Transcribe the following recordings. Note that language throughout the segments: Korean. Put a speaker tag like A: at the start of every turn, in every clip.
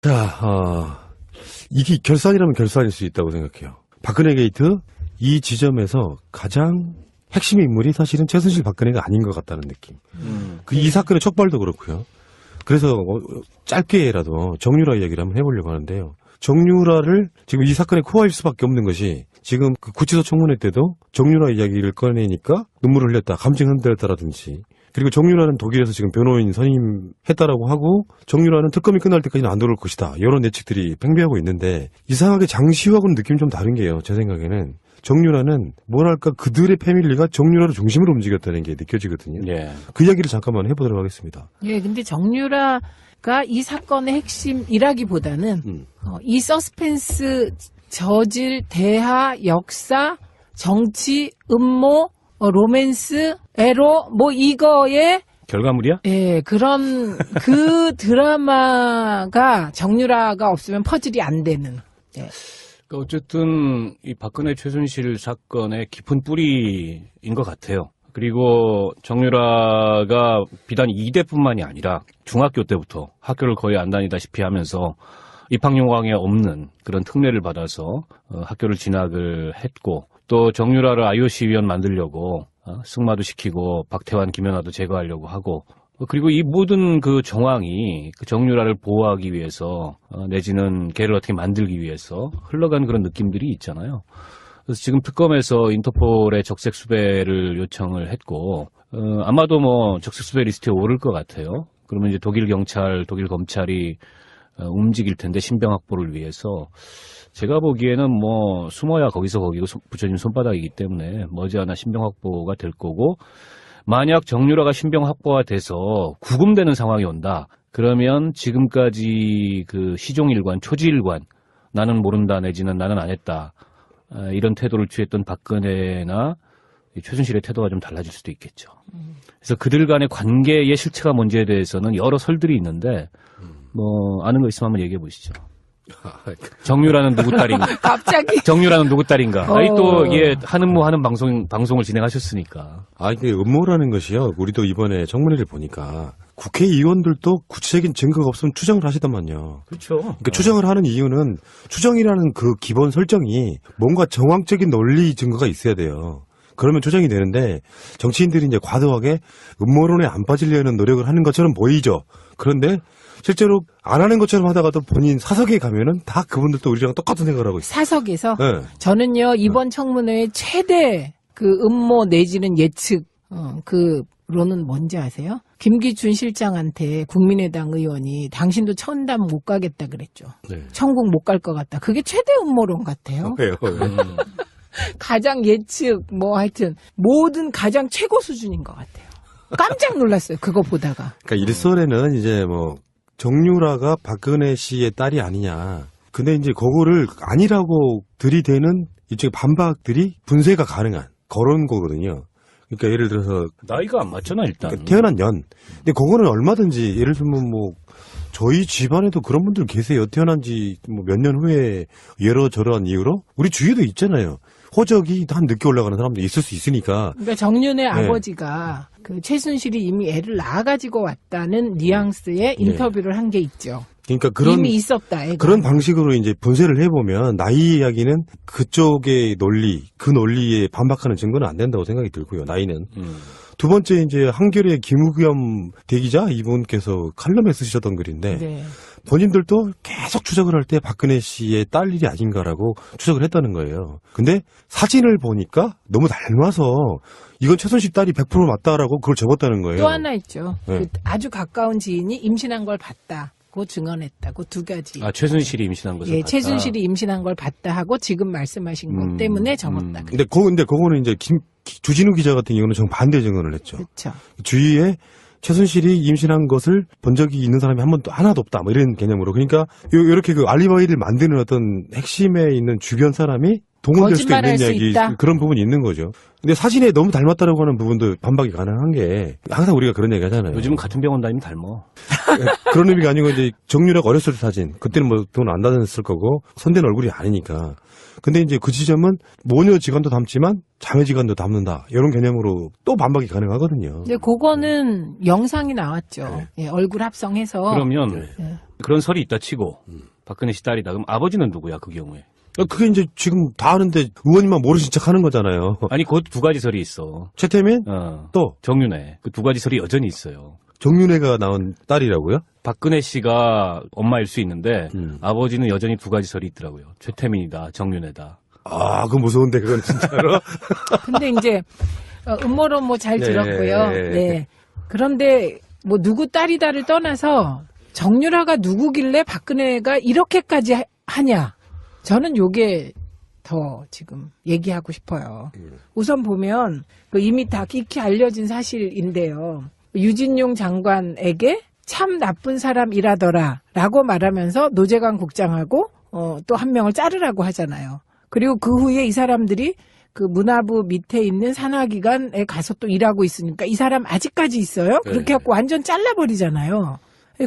A: 자, 이게 결산이라면 결산일 수 있다고 생각해요. 박근혜 게이트 이 지점에서 가장 핵심 인물이 사실은 최순실 박근혜가 아닌 것 같다는 느낌. 이 사건의 촉발도 그렇고요. 그래서 짧게라도 정유라 이야기를 한번 해보려고 하는데요. 정유라를 지금 이 사건의 코어일 수밖에 없는 것이 지금 그 구치소 청문회 때도 정유라 이야기를 꺼내니까 눈물을 흘렸다, 감정 흔들렸다라든지, 그리고 정유라는 독일에서 지금 변호인 선임했다라고 하고 정유라는 특검이 끝날 때까지는 안 들어올 것이다, 이런 예측들이 팽배하고 있는데, 이상하게 장시호하고는 느낌이 좀 다른 게요. 제 생각에는 정유라는 뭐랄까 그들의 패밀리가 정유라를 중심으로 움직였다는 게 느껴지거든요.
B: 예.
A: 그 이야기를 잠깐만 해보도록 하겠습니다.
C: 예, 근데 정유라가 이 사건의 핵심이라기보다는 이 서스펜스 저질 대하 역사 정치 음모 로맨스 에로 뭐 이거에
B: 결과물이야?
C: 예, 그런 그 드라마가 정유라가 없으면 퍼즐이 안 되는. 예.
B: 어쨌든 이 박근혜 최순실 사건의 깊은 뿌리인 것 같아요. 그리고 정유라가 비단 이대뿐만이 아니라 중학교 때부터 학교를 거의 안 다니다시피 하면서 입학요강에 없는 그런 특례를 받아서 학교를 진학을 했고, 또 정유라를 IOC 위원 만들려고 승마도 시키고 박태환, 김연아도 제거하려고 하고, 그리고 이 모든 그 정황이 그 정유라를 보호하기 위해서 내지는 걔를 어떻게 만들기 위해서 흘러간 그런 느낌들이 있잖아요. 그래서 지금 특검에서 인터폴의 적색 수배를 요청을 했고, 아마도 뭐 적색 수배 리스트에 오를 것 같아요. 그러면 이제 독일 경찰, 독일 검찰이 움직일 텐데, 신병 확보를 위해서. 제가 보기에는 뭐 숨어야 거기서 거기고 붙여진 손바닥이기 때문에 머지않아 신병 확보가 될 거고, 만약 정유라가 신병 확보가 돼서 구금되는 상황이 온다, 그러면 지금까지 그 시종일관, 초지일관, 나는 모른다 내지는 나는 안 했다, 이런 태도를 취했던 박근혜나 최순실의 태도가 좀 달라질 수도 있겠죠. 그래서 그들 간의 관계의 실체가 뭔지에 대해서는 여러 설들이 있는데, 뭐 아는 거 있으면 한번 얘기해 보시죠. 정유라는 누구 딸인가?
C: 갑자기.
B: 정유라는 누구 딸인가? 아니 또 예, 하는 뭐 하는 방송을 진행하셨으니까.
A: 이게 음모라는 것이요. 우리도 이번에 청문회를 보니까 국회의원들도 구체적인 증거가 없으면 추정을 하시더만요.
B: 그렇죠.
A: 그러니까 추정을 하는 이유는 추정이라는 그 기본 설정이 뭔가 정황적인 논리 증거가 있어야 돼요. 그러면 추정이 되는데, 정치인들이 이제 과도하게 음모론에 안 빠지려는 노력을 하는 것처럼 보이죠. 그런데 실제로 안 하는 것처럼 하다가도 본인 사석에 가면은 다 그분들도 우리랑 똑같은 생각을 하고 있어요.
C: 사석에서?
A: 네.
C: 저는요, 이번 청문회의 최대 그 음모 내지는 예측, 로는 뭔지 아세요? 김기춘 실장한테 국민의당 의원이 당신도 천담 못 가겠다 그랬죠.
A: 네.
C: 천국 못 갈 것 같다. 그게 최대 음모론 같아요.
A: 왜요?
C: 가장 예측, 뭐 하여튼, 모든 가장 최고 수준인 것 같아요. 깜짝 놀랐어요. 그거 보다가.
A: 그러니까 일설에는 이제 뭐 정유라가 박근혜 씨의 딸이 아니냐. 근데 이제 그거를 아니라고 들이대는 이쪽의 반박들이 분쇄가 가능한 그런 거거든요. 그러니까 예를 들어서
B: 나이가 안 맞잖아 일단.
A: 그러니까 태어난 년. 근데 그거는 얼마든지 예를 들면 뭐 저희 집안에도 그런 분들 계세요. 태어난 지 뭐 몇 년 후에 이러저러한 이유로 우리 주위에도 있잖아요. 호적이 한 늦게 올라가는 사람도 있을 수 있으니까.
C: 그러니까 정윤의 아버지가 그 최순실이 이미 애를 낳아가지고 왔다는 뉘앙스의 인터뷰를 한 게 있죠.
A: 그러니까 그런
C: 이미 있었다. 애가.
A: 그런 방식으로 이제 분쇄를 해보면 나이 이야기는 그쪽의 논리, 그 논리에 반박하는 증거는 안 된다고 생각이 들고요. 나이는. 두 번째 이제 한겨레 김우겸 대기자 이분께서 칼럼에 쓰셨던 글인데
C: 네.
A: 본인들도 계속 추적을 할 때 박근혜 씨의 딸 일이 아닌가라고 추적을 했다는 거예요. 근데 사진을 보니까 너무 닮아서 이건 최순실 딸이 100% 맞다라고 그걸 접었다는 거예요.
C: 또 하나 있죠.
A: 네.
C: 그 아주 가까운 지인이 임신한 걸 봤다고 증언했다고 두 가지.
B: 최순실이 임신한 것을
C: 예,
B: 봤다.
C: 최순실이 임신한 걸 봤다 하고 지금 말씀하신 것 때문에 접었다.
A: 근데 그거는 이제 주진우 기자 같은 경우는 정반대 증언을 했죠.
C: 그렇죠.
A: 주위에 최순실이 임신한 것을 본 적이 있는 사람이 한 번도 하나도 없다, 뭐 이런 개념으로. 그러니까 이렇게 그 알리바이를 만드는 어떤 핵심에 있는 주변 사람이 동원될 수도 있는 이야기, 그런 부분이 있는 거죠. 근데 사진에 너무 닮았다라고 하는 부분도 반박이 가능한 게 항상 우리가 그런 얘기 하잖아요.
B: 요즘은 같은 병원 다니면 닮어.
A: 그런 의미가 아니고 이제 정유라가 어렸을 때 사진, 그때는 뭐 돈 안 다녔을 거고 손댄 얼굴이 아니니까. 근데 이제 그 지점은 모녀 직원도 닮지만 자매지간도 담는다. 이런 개념으로 또 반박이 가능하거든요.
C: 근데 그거는 영상이 나왔죠. 예, 얼굴 합성해서.
B: 그러면
C: 네.
B: 그런 설이 있다 치고 박근혜 씨 딸이다. 그럼 아버지는 누구야 그 경우에?
A: 그게 이제 지금 다 아는데 의원님만 모르신 척 하는 거잖아요.
B: 아니 그 두 가지 설이 있어.
A: 최태민? 또
B: 정윤회. 그 두 가지 설이 여전히 있어요.
A: 정윤회가 낳은 딸이라고요?
B: 박근혜 씨가 엄마일 수 있는데 아버지는 여전히 두 가지 설이 있더라고요. 최태민이다, 정윤회다.
A: 아, 그거 무서운데 그건 진짜로.
C: 근데 이제 음모론 뭐 잘 들었고요. 네. 그런데 뭐 누구 딸이다를 떠나서 정유라가 누구길래 박근혜가 이렇게까지 하냐. 저는 요게 더 지금 얘기하고 싶어요. 우선 보면 이미 다 익히 알려진 사실인데요. 유진용 장관에게 참 나쁜 사람이라더라 라고 말하면서 노재관 국장하고 또 한 명을 자르라고 하잖아요. 그리고 그 후에 이 사람들이 그 문화부 밑에 있는 산하기관에 가서 또 일하고 있으니까 이 사람 아직까지 있어요? 그렇게 해갖고 완전 잘라버리잖아요.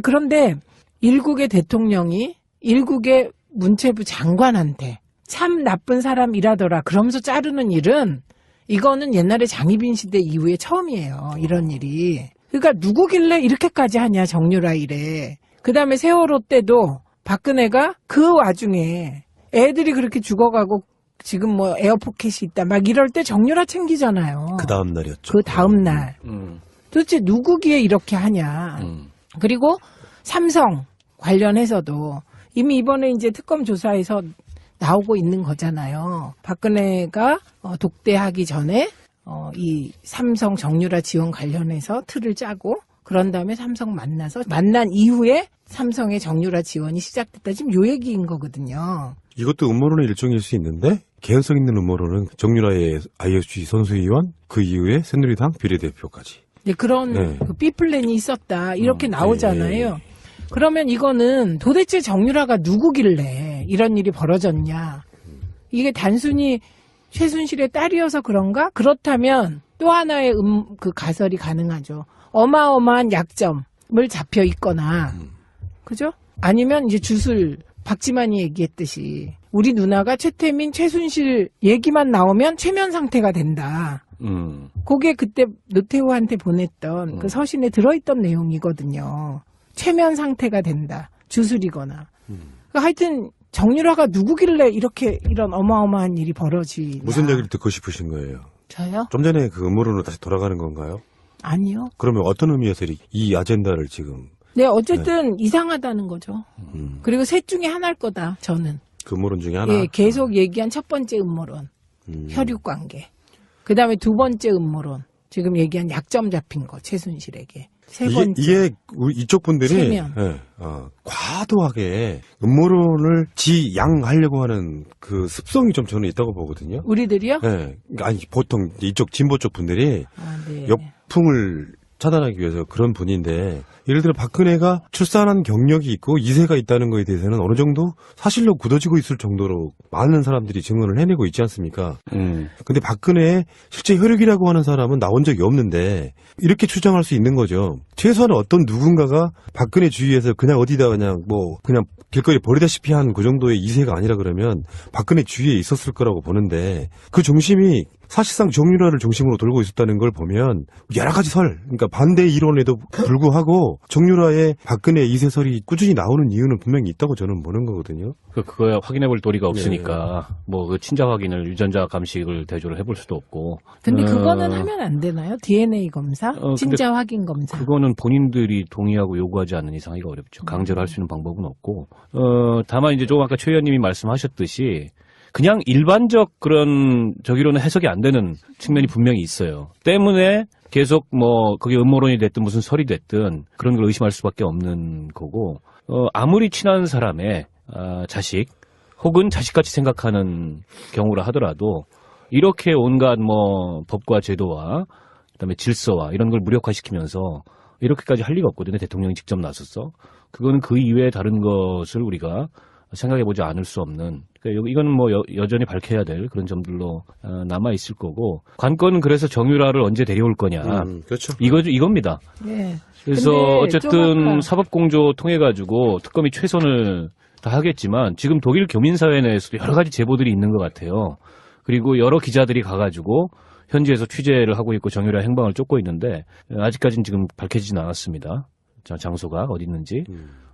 C: 그런데 일국의 대통령이 일국의 문체부 장관한테 참 나쁜 사람이라더라 그러면서 자르는 일은 이거는 옛날에 장희빈 시대 이후에 처음이에요. 이런 일이. 그러니까 누구길래 이렇게까지 하냐 정유라 일에. 그다음에 세월호 때도 박근혜가 그 와중에 애들이 그렇게 죽어가고 지금 뭐 에어포켓이 있다 막 이럴 때 정유라 챙기잖아요.
A: 그 다음 날이었죠.
C: 그 다음 날. 도대체 누구기에 이렇게 하냐. 그리고 삼성 관련해서도 이미 이번에 이제 특검 조사에서 나오고 있는 거잖아요. 박근혜가 독대하기 전에 이 삼성 정유라 지원 관련해서 틀을 짜고 그런 다음에 삼성 만난 이후에 삼성의 정유라 지원이 시작됐다. 지금 요 얘기인 거거든요.
A: 이것도 음모론의 일종일 수 있는데 개연성 있는 음모론은 정유라의 IOC 선수위원 그 이후에 새누리당 비례대표까지.
C: 네, 그런 그 B플랜이 있었다. 이렇게 나오잖아요. 그러면 이거는 도대체 정유라가 누구길래 이런 일이 벌어졌냐. 이게 단순히 최순실의 딸이어서 그런가? 그렇다면 또 하나의 그 가설이 가능하죠. 어마어마한 약점을 잡혀 있거나, 그죠? 아니면 이제 주술, 박지만이 얘기했듯이 우리 누나가 최태민, 최순실 얘기만 나오면 최면 상태가 된다. 그게 그때 노태우한테 보냈던 그 서신에 들어있던 내용이거든요. 최면 상태가 된다. 주술이거나. 그러니까 하여튼 정유라가 누구길래 이런 어마어마한 일이 벌어지냐.
A: 무슨 얘기를 듣고 싶으신 거예요?
C: 저요?
A: 좀 전에 그 음모론으로 다시 돌아가는 건가요?
C: 아니요.
A: 그러면 어떤 의미에서 이 아젠다를 지금?
C: 네, 어쨌든 이상하다는 거죠. 그리고 셋 중에 하나일 거다, 저는.
A: 그 음모론 중에 하나?
C: 예, 계속 얘기한 첫 번째 음모론. 혈육 관계. 그 다음에 두 번째 음모론. 지금 얘기한 약점 잡힌 거, 최순실에게. 세 번째.
A: 이게 이쪽 분들이
C: 체면.
A: 과도하게 음모론을 지양하려고 하는 그 습성이 좀 저는 있다고 보거든요.
C: 우리들이요?
A: 네. 아니 보통 이쪽 진보 쪽 분들이
C: 네.
A: 역풍을 차단하기 위해서 그런 분인데 예를 들어 박근혜가 출산한 경력이 있고 이세가 있다는 거에 대해서는 어느 정도 사실로 굳어지고 있을 정도로 많은 사람들이 증언을 해내고 있지 않습니까? 근데 박근혜의 실제 혈육이라고 하는 사람은 나온 적이 없는데 이렇게 추정할 수 있는 거죠. 최소한 어떤 누군가가 박근혜 주위에서 그냥 어디다 그냥 길거리 버리다시피 한 그 정도의 이세가 아니라 그러면 박근혜 주위에 있었을 거라고 보는데 그 중심이 사실상 정유라를 중심으로 돌고 있었다는 걸 보면 여러 가지 그러니까 반대 이론에도 불구하고 정유라의 박근혜 이세설이 꾸준히 나오는 이유는 분명히 있다고 저는 보는 거거든요.
B: 그거야 확인해볼 도리가 없으니까 뭐 그 친자 확인을 유전자 감식을 대조를 해볼 수도 없고.
C: 근데 그거는 하면 안 되나요? DNA 검사, 친자 확인 검사.
B: 그거는 본인들이 동의하고 요구하지 않는 이상 하기가 어렵죠. 강제로 할 수 있는 방법은 없고. 다만 이제 조금 아까 최 의원님이 말씀하셨듯이. 그냥 일반적 그런 저기로는 해석이 안 되는 측면이 분명히 있어요. 때문에 계속 그게 음모론이 됐든 무슨 설이 됐든 그런 걸 의심할 수밖에 없는 거고, 아무리 친한 사람의 자식 혹은 자식같이 생각하는 경우라 하더라도 이렇게 온갖 법과 제도와 그다음에 질서와 이런 걸 무력화시키면서 이렇게까지 할 리가 없거든요. 대통령이 직접 나섰어. 그거는 그 이외에 다른 것을 우리가 생각해보지 않을 수 없는, 그러니까 이거는 여전히 밝혀야 될 그런 점들로 남아있을 거고, 관건은 그래서 정유라를 언제 데려올 거냐.
A: 그렇죠.
B: 이겁니다.
C: 네.
B: 그래서 어쨌든 사법공조 통해가지고 특검이 최선을 다하겠지만 지금 독일 교민사회 내에서도 여러 가지 제보들이 있는 것 같아요. 그리고 여러 기자들이 가가지고 현지에서 취재를 하고 있고 정유라 행방을 쫓고 있는데 아직까지는 지금 밝혀지진 않았습니다. 장소가 어디 있는지.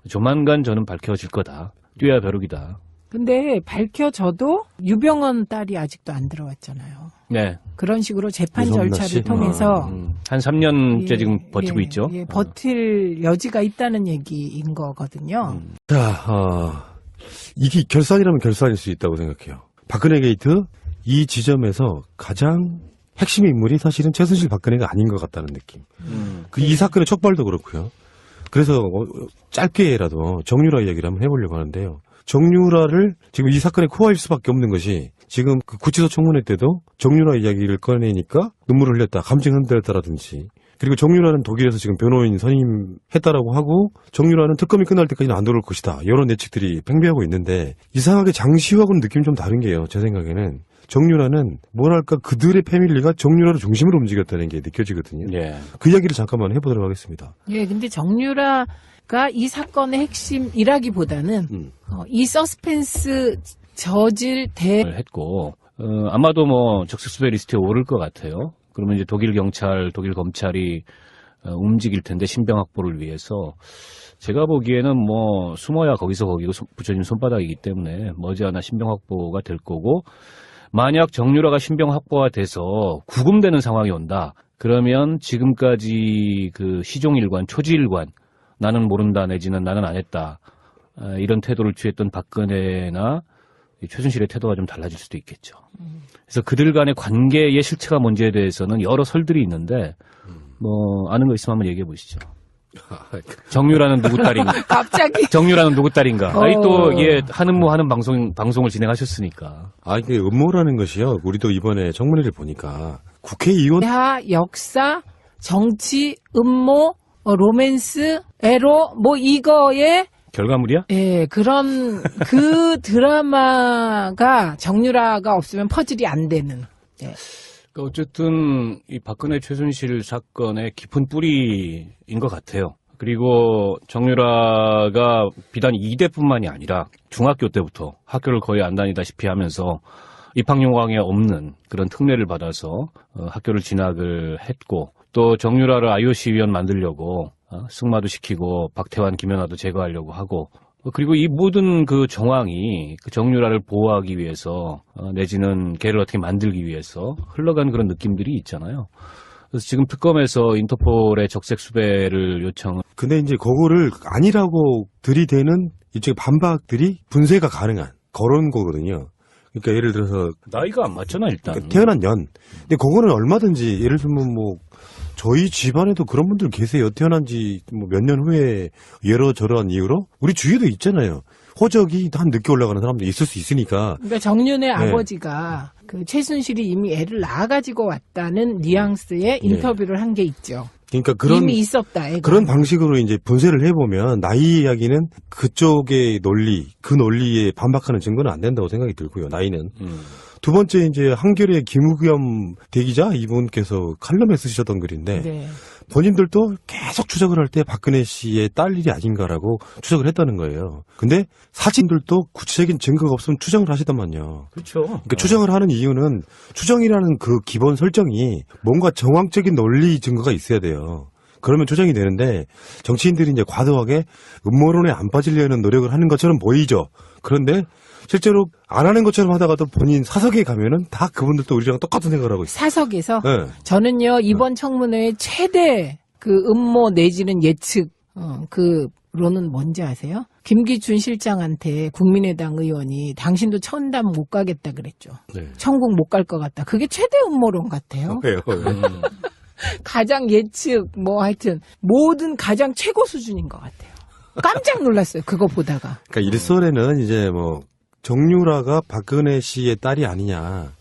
B: 조만간 저는 밝혀질 거다. 뛰어야 벼룩이다.
C: 근데 밝혀져도 유병헌 딸이 아직도 안 들어왔잖아요.
B: 네.
C: 그런 식으로 재판
A: 유성나
C: 절차를
A: 씨?
C: 통해서
B: 한 3년째
C: 예,
B: 지금 버티고 있죠.
C: 예, 버틸 여지가 있다는 얘기인 거거든요.
A: 자, 이게 결산이라면 결산일 수 있다고 생각해요. 박근혜 게이트 이 지점에서 가장 핵심 인물이 사실은 최순실 박근혜가 아닌 것 같다는 느낌. 이 사건의 촉발도 그렇고요. 그래서 짧게라도 정유라 이야기를 한번 해보려고 하는데요. 정유라를 지금 이 사건의 코어일 수밖에 없는 것이 지금 그 구치소 청문회 때도 정유라 이야기를 꺼내니까 눈물을 흘렸다, 감정 흔들렸다라든지, 그리고 정유라는 독일에서 지금 변호인 선임했다라고 하고 정유라는 특검이 끝날 때까지는 안 들어올 것이다, 이런 예측들이 팽배하고 있는데 이상하게 장시호하고는 느낌이 좀 다른 게요. 제 생각에는 정유라는 뭐랄까 그들의 패밀리가 정유라를 중심으로 움직였다는 게 느껴지거든요.
B: 예.
A: 그 이야기를 잠깐만 해보도록 하겠습니다.
C: 예, 근데 정유라가 이 사건의 핵심이라기보다는 이 서스펜스 저질
B: 했고 아마도 뭐 적색수배 리스트에 오를 것 같아요. 그러면 이제 독일 경찰, 독일 검찰이 움직일 텐데 신병 확보를 위해서 제가 보기에는 뭐 숨어야 거기서 거기고 부처님 손바닥이기 때문에 머지않아 신병 확보가 될 거고, 만약 정유라가 신병 확보가 돼서 구금되는 상황이 온다. 그러면 지금까지 그 시종일관, 초지일관, 나는 모른다 내지는 나는 안 했다, 이런 태도를 취했던 박근혜나 최순실의 태도가 좀 달라질 수도 있겠죠. 그래서 그들 간의 관계의 실체가 뭔지에 대해서는 여러 설들이 있는데 뭐 아는 거 있으면 한번 얘기해 보시죠. 정유라는 누구 딸인가?
C: 갑자기
B: 정유라는 누구 딸인가? 아니 또 이게 하는 뭐 하는 방송을 진행하셨으니까.
A: 이게 음모라는 것이요. 우리도 이번에 청문회를 보니까 국회의원
C: 대하, 역사, 정치, 음모, 로맨스, 에로 뭐 이거에
B: 결과물이야?
C: 예, 그런 그 드라마가 정유라가 없으면 퍼즐이 안 되는. 예.
B: 그러니까 어쨌든 이 박근혜 최순실 사건의 깊은 뿌리인 것 같아요. 그리고 정유라가 비단 이대뿐만이 아니라 중학교 때부터 학교를 거의 안 다니다시피 하면서 입학 요강에 없는 그런 특례를 받아서 학교를 진학을 했고, 또 정유라를 IOC 위원 만들려고 승마도 시키고 박태환, 김연아도 제거하려고 하고, 그리고 이 모든 그 정황이 그 정유라를 보호하기 위해서 내지는 걔를 어떻게 만들기 위해서 흘러간 그런 느낌들이 있잖아요. 그래서 지금 특검에서 인터폴의 적색 수배를 요청.
A: 근데 이제 그거를 아니라고 들이대는 일종의 반박들이 분쇄가 가능한 그런 거거든요. 그러니까 예를 들어서
B: 나이가 안 맞잖아 일단.
A: 그러니까 태어난 년. 근데 그거는 얼마든지 예를 들면 뭐 저희 집안에도 그런 분들 계세요. 태어난 지 뭐 몇 년 후에 여러저러한 이유로 우리 주위에도 있잖아요. 호적이 한 늦게 올라가는 사람도 있을 수 있으니까.
C: 그러니까 정윤의 아버지가 그 최순실이 이미 애를 낳아가지고 왔다는 뉘앙스의 인터뷰를 한 게 있죠.
A: 그러니까 그런
C: 이미 있었다. 애가.
A: 그런 방식으로 이제 분쇄를 해보면 나이 이야기는 그쪽의 논리, 그 논리에 반박하는 증거는 안 된다고 생각이 들고요. 나이는. 두 번째 이제 한겨레 김우겸 대기자 이분께서 칼럼에 쓰셨던 글인데
C: 네.
A: 본인들도 계속 추적을 할 때 박근혜 씨의 딸 일이 아닌가라고 추적을 했다는 거예요. 근데 사진들도 구체적인 증거가 없으면 추정을 하시더만요.
B: 그렇죠.
A: 그러니까 추정을 하는 이유는 추정이라는 그 기본 설정이 뭔가 정황적인 논리 증거가 있어야 돼요. 그러면 추정이 되는데 정치인들이 이제 과도하게 음모론에 안 빠지려는 노력을 하는 것처럼 보이죠. 그런데 실제로 안 하는 것처럼 하다가도 본인 사석에 가면은 다 그분들도 우리랑 똑같은 생각을 하고 있어요.
C: 사석에서
A: 네.
C: 저는요 이번 청문회의 최대 그 음모 내지는 예측 그로는 뭔지 아세요? 김기춘 실장한테 국민의당 의원이 당신도 천담 못 가겠다 그랬죠.
A: 네.
C: 천국 못 갈 것 같다. 그게 최대 음모론 같아요.
A: 왜요?
C: 가장 예측 뭐 하여튼 모든 가장 최고 수준인 것 같아요. 깜짝 놀랐어요. 그거 보다가.
A: 그러니까 일선에는 이제 뭐 정유라가 박근혜 씨의 딸이 아니냐.